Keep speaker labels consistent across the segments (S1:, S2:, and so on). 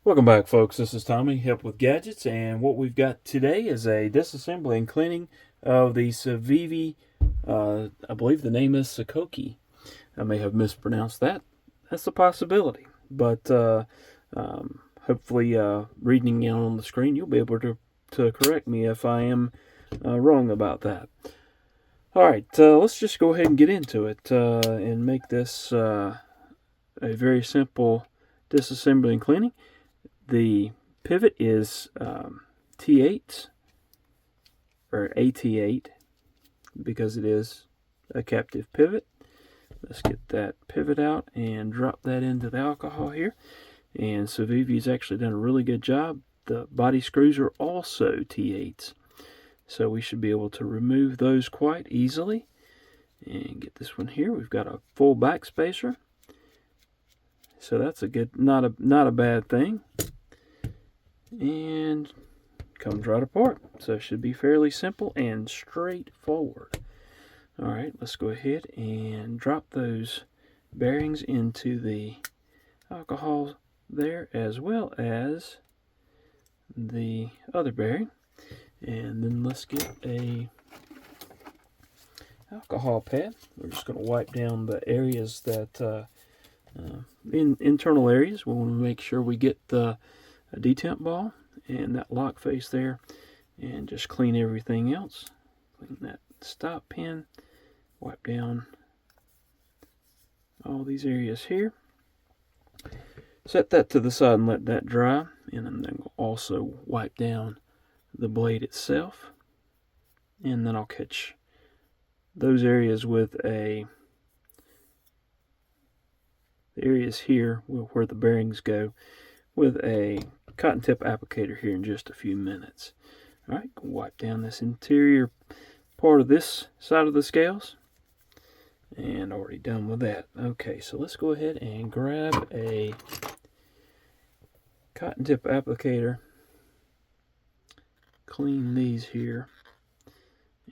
S1: Welcome back, folks. This is Tommy, Help with Gadgets, and what we've got today is a disassembly and cleaning of the CIVIVI. I believe the name is Sokoke. I may have mispronounced that. That's a possibility, but hopefully, reading it on the screen, you'll be able to correct me if I am wrong about that. All right, let's just go ahead and get into it and make this a very simple disassembly and cleaning. The pivot is T8 or AT8 because it is a captive pivot. Let's get that pivot out and drop that into the alcohol here. And CIVIVI has actually done a really good job. The body screws are also T8s. So we should be able to remove those quite easily. And get this one here. We've got a full back spacer. So that's a good, not a bad thing. And comes right apart. So it should be fairly simple and straightforward. Alright, let's go ahead and drop those bearings into the alcohol there, as well as the other bearing. And then let's get a alcohol pad. We're just going to wipe down the areas that internal areas. We want to make sure we get the detemp ball and that lock face there, and just clean everything else. Clean that stop pin, wipe down all these areas here. Set that to the side and let that dry, and then we'll also wipe down the blade itself, and then I'll catch those areas with the areas here where the bearings go with a cotton tip applicator here in just a few minutes. Alright, wipe down this interior part of this side of the scales, and already done with that. Okay, so let's go ahead and grab a cotton tip applicator, clean these here,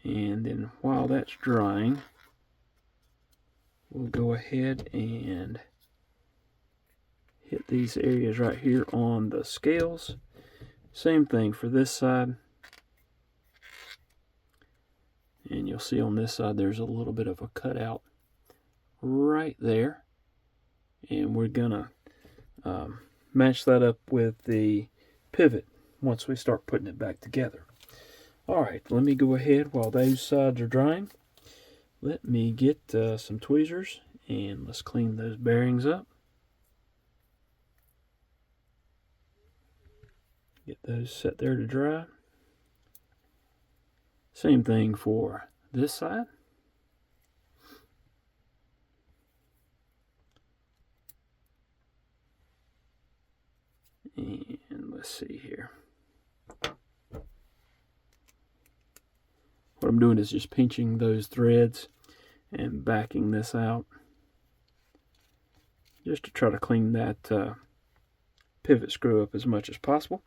S1: and then while that's drying, we'll go ahead and hit these areas right here on the scales. Same thing for this side. And you'll see on this side there's a little bit of a cutout right there. And we're gonna match that up with the pivot once we start putting it back together. Alright, let me go ahead while those sides are drying. Let me get some tweezers and let's clean those bearings up. Get those set there to dry. Same thing for this side. And let's see here. What I'm doing is just pinching those threads and backing this out, just to try to clean that pivot screw up as much as possible.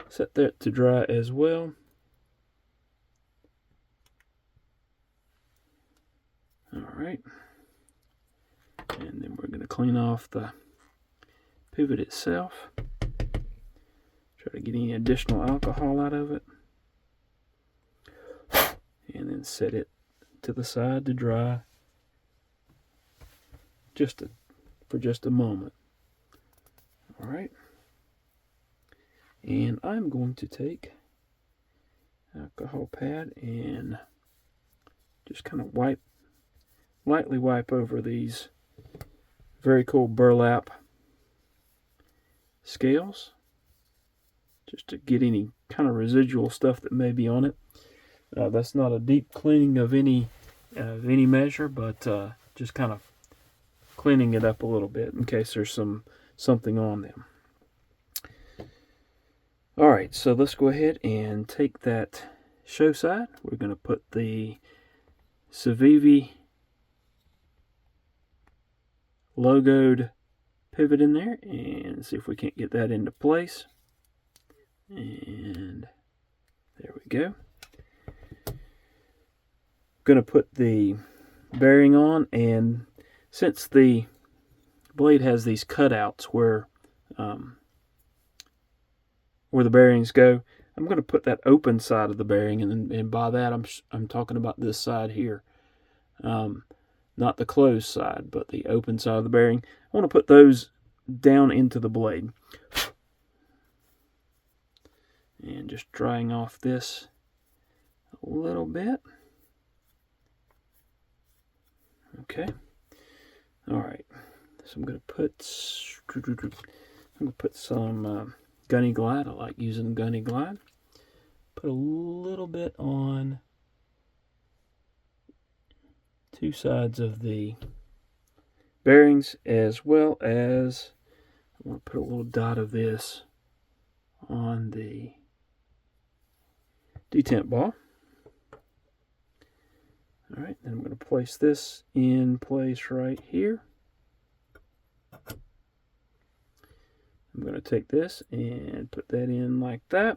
S1: Set that to dry as well. Alright. And then we're going to clean off the pivot itself. Try to get any additional alcohol out of it. And then set it to the side to dry for just a moment. Alright. And I'm going to take alcohol pad and just kind of lightly wipe over these very cool burlap scales, just to get any kind of residual stuff that may be on it. That's not a deep cleaning of any measure, but just kind of cleaning it up a little bit in case there's something on them. Alright, so let's go ahead and take that show side. We're going to put the CIVIVI logoed pivot in there and see if we can't get that into place. And there we go. Going to put the bearing on, and since the blade has these cutouts where where the bearings go, I'm going to put that open side of the bearing, and by that I'm talking about this side here, not the closed side, but the open side of the bearing. I want to put those down into the blade, and just drying off this a little bit. Okay. All right. So I'm going to put some Gunny Glide. I like using Gunny Glide. Put a little bit on two sides of the bearings, as well as I want to put a little dot of this on the detent ball. All right, then I'm going to place this in place right here. I'm going to take this and put that in like that.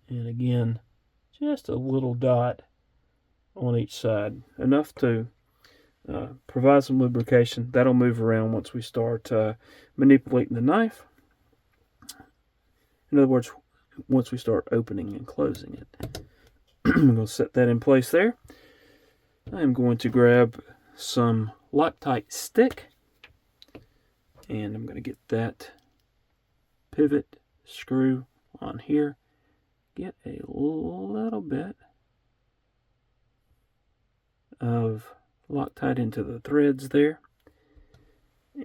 S1: And again, just a little dot on each side, enough to provide some lubrication. That'll move around once we start manipulating the knife. In other words, once we start opening and closing it. I'm going to set that in place there. I'm going to grab some Loctite stick, and I'm going to get that pivot screw on here. Get a little bit of Loctite into the threads there,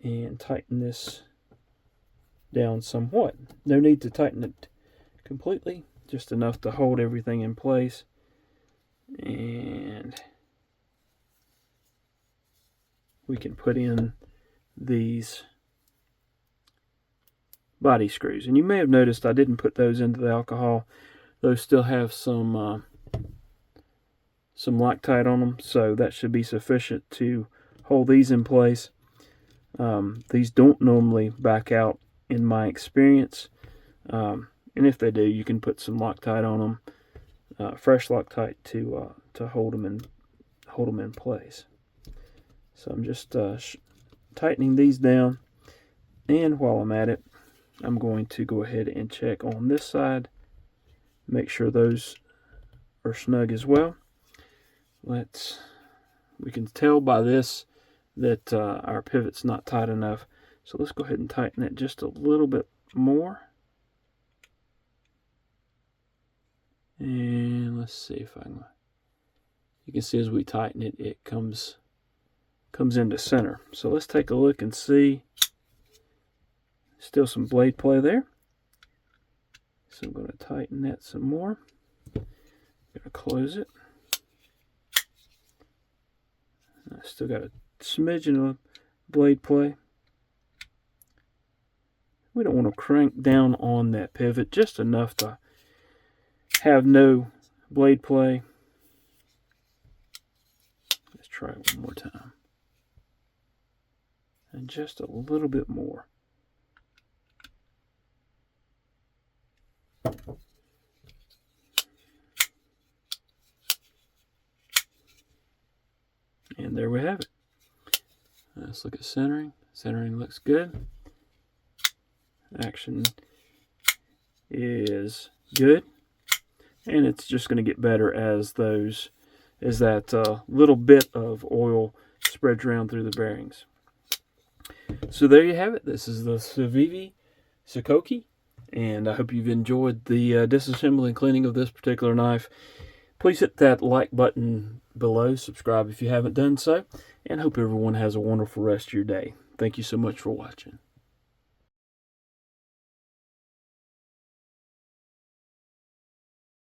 S1: and tighten this down somewhat. No need to tighten it completely, just enough to hold everything in place. And we can put in these body screws. And you may have noticed I didn't put those into the alcohol. Those still have some Loctite on them, so that should be sufficient to hold these in place. These don't normally back out in my experience, and if they do, you can put some Loctite on them, fresh Loctite to hold them in place. So I'm just tightening these down, and while I'm at it, I'm going to go ahead and check on this side, make sure those are snug as well. We can tell by this that our pivot's not tight enough, so let's go ahead and tighten it just a little bit more. And let's see if I can. You can see as we tighten it, it comes into center. So let's take a look and see. Still some blade play there. So I'm going to tighten that some more. I'm going to close it. I still got a smidgen of blade play. We don't want to crank down on that pivot, just enough to have no blade play. Let's try it one more time. And just a little bit more. And there we have it. Let's look at centering. Centering looks good. Action is good. And it's just going to get better as that little bit of oil spreads around through the bearings. So there you have it. This is the CIVIVI Sokoke, and I hope you've enjoyed the disassembly and cleaning of this particular knife. Please hit that like button below, subscribe if you haven't done so, and hope everyone has a wonderful rest of your day. Thank you so much for watching.